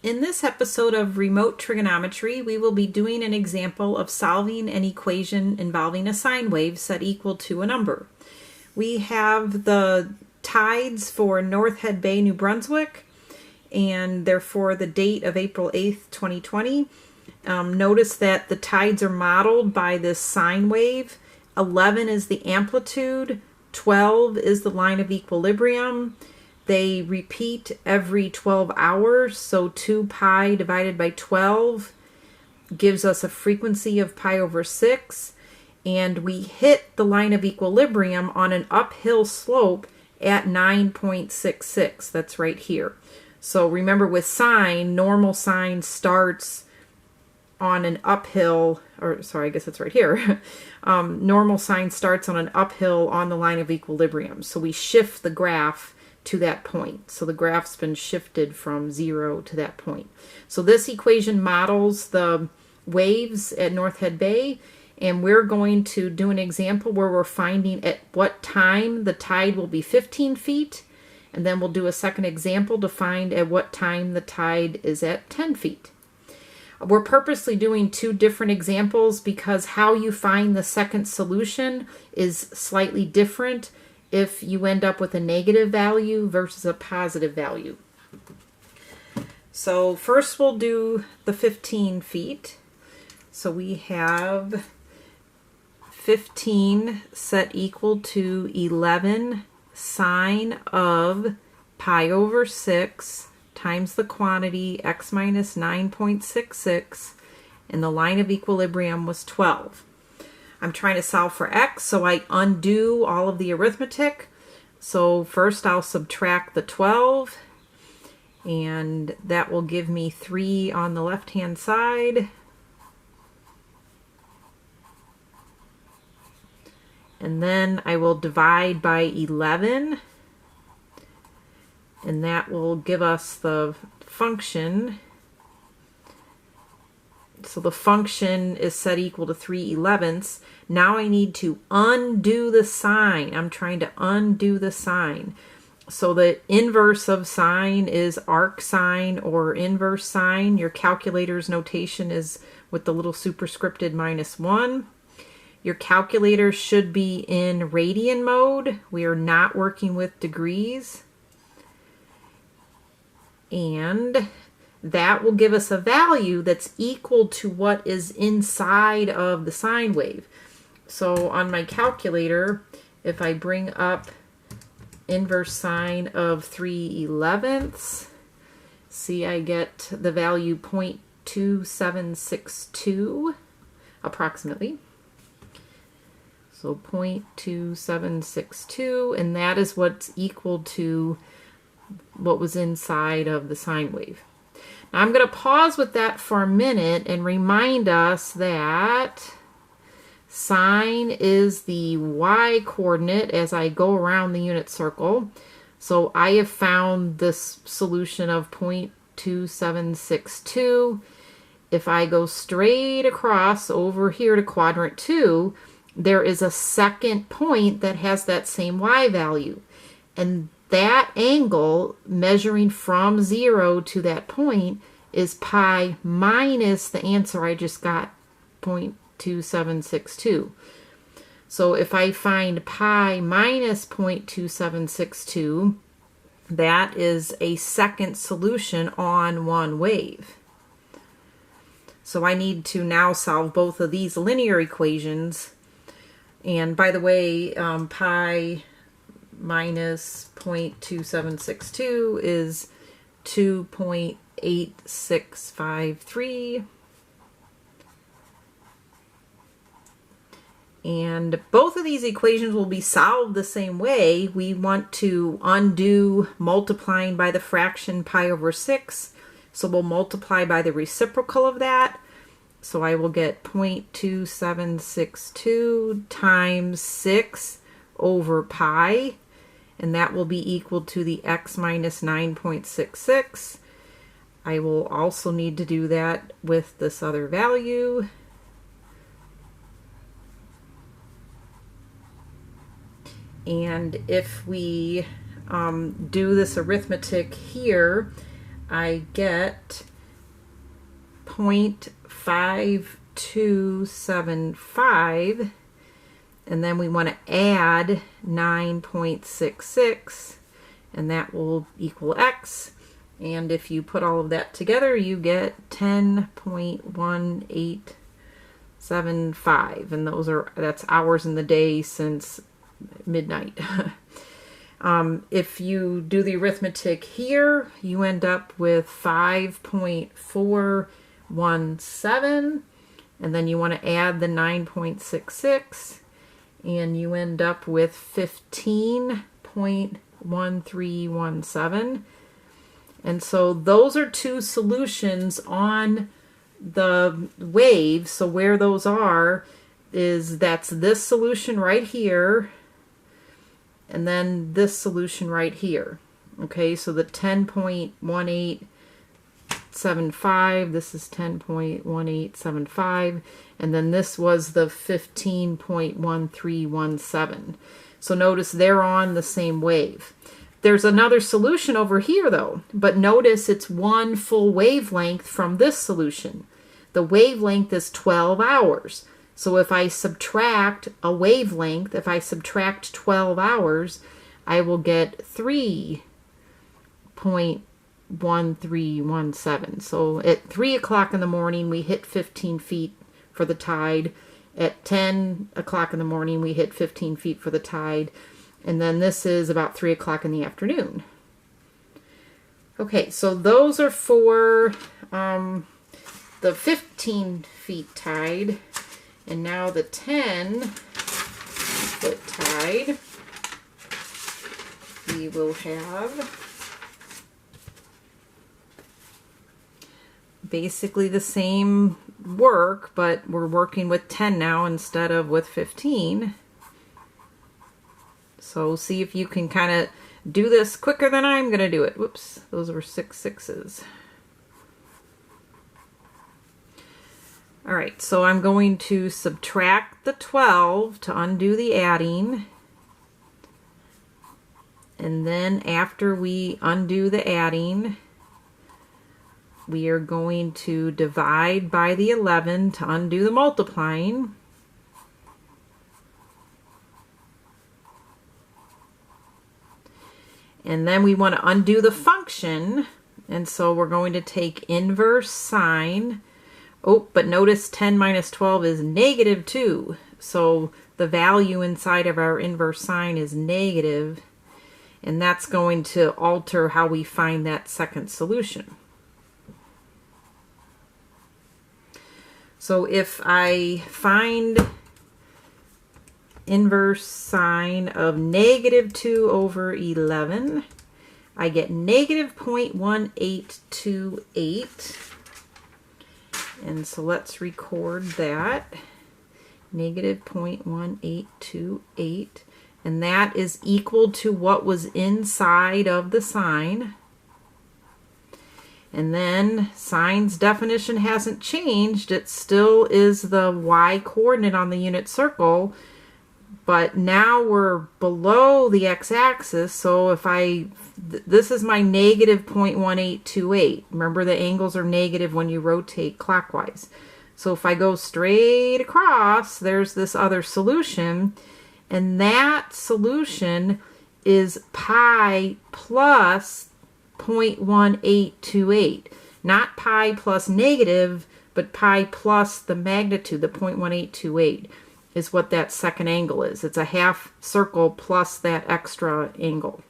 In this episode of Remote Trigonometry, we will be doing an example of solving an equation involving a sine wave set equal to a number. We have the tides for North Head Bay, New Brunswick, and therefore the date of April 8th, 2020. Notice that the tides are modeled by this sine wave. 11 is the amplitude, 12 is the line of equilibrium. They repeat every 12 hours, so 2 pi divided by 12 gives us a frequency of pi over 6, and we hit the line of equilibrium on an uphill slope at 9.66. That's right here. So remember, with sine, normal sine starts on an uphill, or sorry, I guess it's right here. Normal sine starts on an uphill on the line of equilibrium. So we shift the graph to that point. So the graph's been shifted from 0 to that point. So this equation models the waves at North Head Bay, and we're going to do an example where we're finding at what time the tide will be 15 feet, and then we'll do a second example to find at what time the tide is at 10 feet. We're purposely doing two different examples because how you find the second solution is slightly different if you end up with a negative value versus a positive value. So first we'll do the 15 feet. So we have 15 set equal to 11 sine of pi over 6 times the quantity x minus 9.66, and the line of equilibrium was 12. I'm trying to solve for x, so I undo all of the arithmetic. So first I'll subtract the 12, and that will give me 3 on the left-hand side. And then I will divide by 11, and that will give us the function. So the function is set equal to 3/11. Now I need to undo the sign. I'm trying to undo the sign. So the inverse of sine is arcsin or inverse sine. Your calculator's notation is with the little superscripted -1. Your calculator should be in radian mode. We are not working with degrees. And that will give us a value that's equal to what is inside of the sine wave. So on my calculator, if I bring up inverse sine of 3/11, see, I get the value 0.2762 approximately. So 0.2762, and that is what's equal to what was inside of the sine wave. Now I'm going to pause with that for a minute and remind us that sine is the y coordinate as I go around the unit circle. So I have found this solution of 0.2762. If I go straight across over here to quadrant 2, there is a second point that has that same y value. And that angle measuring from 0 to that point is pi minus the answer I just got, 0.2762. So if I find pi minus 0.2762, that is a second solution on one wave. So I need to now solve both of these linear equations. And by the way, pi minus 0.2762 is 2.8653. And both of these equations will be solved the same way. We want to undo multiplying by the fraction pi over 6. So we'll multiply by the reciprocal of that. So I will get 0.2762 times 6 over pi. And that will be equal to the x minus 9.66. I will also need to do that with this other value. And if we do this arithmetic here, I get 10.5275, and then we want to add 9.66, and that will equal x. And if you put all of that together, you get 10.1875, and that's hours in the day since midnight. If you do the arithmetic here, you end up with 5.417, and then you want to add the 9.66, and you end up with 15.1317. And so those are two solutions on the wave. So where those are that's this solution right here, and then this solution right here. Okay, so the 10.1875, this is 10.1875, and then this was the 15.1317. So notice they're on the same wave. There's another solution over here though, but notice it's one full wavelength from this solution. The wavelength is 12 hours. So if I subtract a wavelength, if I subtract 12 hours, I will get 3.1317. So at 3 o'clock in the morning, we hit 15 feet for the tide. At 10 o'clock in the morning, we hit 15 feet for the tide. And then this is about 3 o'clock in the afternoon. Okay, so those are for the 15 feet tide. And now the 10-foot tide, we will have basically the same work, but we're working with 10 now instead of with 15. So see if you can kind of do this quicker than I'm going to do it. Whoops, those were 6 sixes. All right, so I'm going to subtract the 12 to undo the adding. And then after we undo the adding, we are going to divide by the 11 to undo the multiplying. And then we want to undo the function, and so we're going to take inverse sine. Oh, but notice 10 minus 12 is negative 2. So the value inside of our inverse sine is negative, and that's going to alter how we find that second solution. So if I find inverse sine of negative 2 over 11, I get negative 0.1828. And so let's record that, negative 0.1828, and that is equal to what was inside of the sine. And then sine's definition hasn't changed. It still is the y coordinate on the unit circle, but now we're below the x-axis. So if this is my negative 0.1828. Remember, the angles are negative when you rotate clockwise. So if I go straight across, there's this other solution, and that solution is pi plus 0.1828. Not pi plus negative, but pi plus the magnitude, the 0.1828. is what that second angle is. It's a half circle plus that extra angle.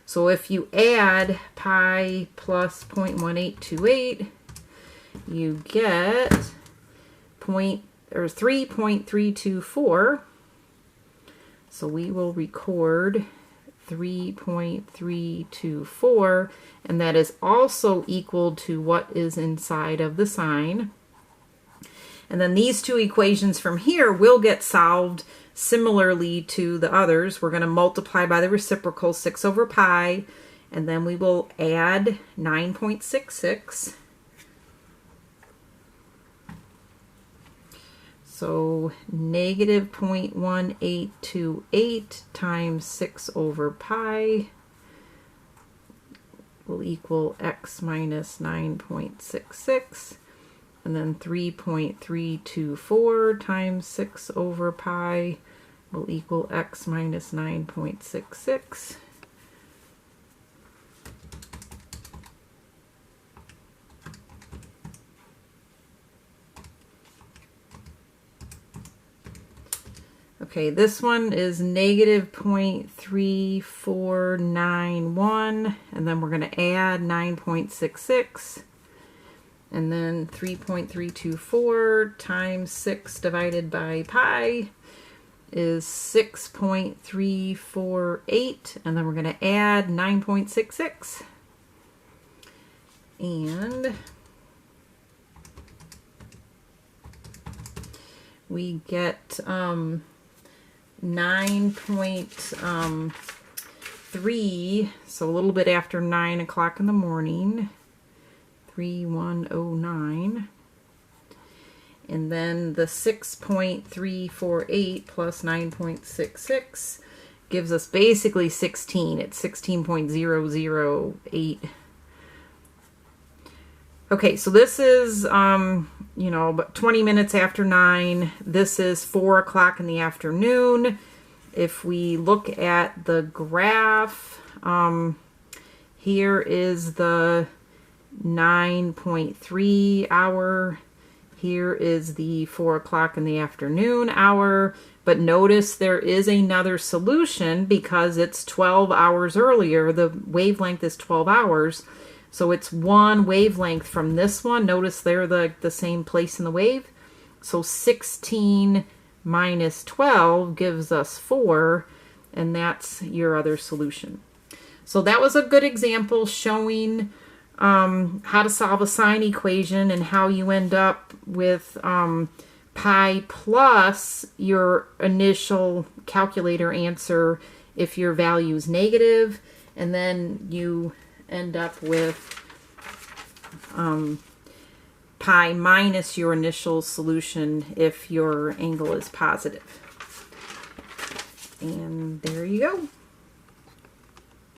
So if you add pi plus 0.1828, you get 3.324. So we will record 3.324, and that is also equal to what is inside of the sine. And then these two equations from here will get solved similarly to the others. We're going to multiply by the reciprocal, 6 over pi, and then we will add 9.66. So negative 0.1828 times 6 over pi will equal x minus 9.66. and then 3.324 times 6 over pi will equal x minus 9.66. Okay, this one is negative 0.3491, and then we're going to add 9.66, and then 3.324 times 6 divided by pi is 6.348, and then we're going to add 9.66, and we get 9.3, so a little bit after 9 o'clock in the morning, 3109. And then the 6.348 plus 9.66 gives us basically 16. It's 16.008. Okay, so this is, you know, about 20 minutes after 9. This is 4 o'clock in the afternoon. If we look at the graph, here is the 9.3 hour. Here is the 4 o'clock in the afternoon hour. But notice there is another solution because it's 12 hours earlier. The wavelength is 12 hours. So it's one wavelength from this one. Notice they're the same place in the wave. So 16 minus 12 gives us 4, and that's your other solution. So that was a good example showing how to solve a sine equation and how you end up with pi plus your initial calculator answer if your value is negative, and then you end up with pi minus your initial solution if your angle is positive. And there you go.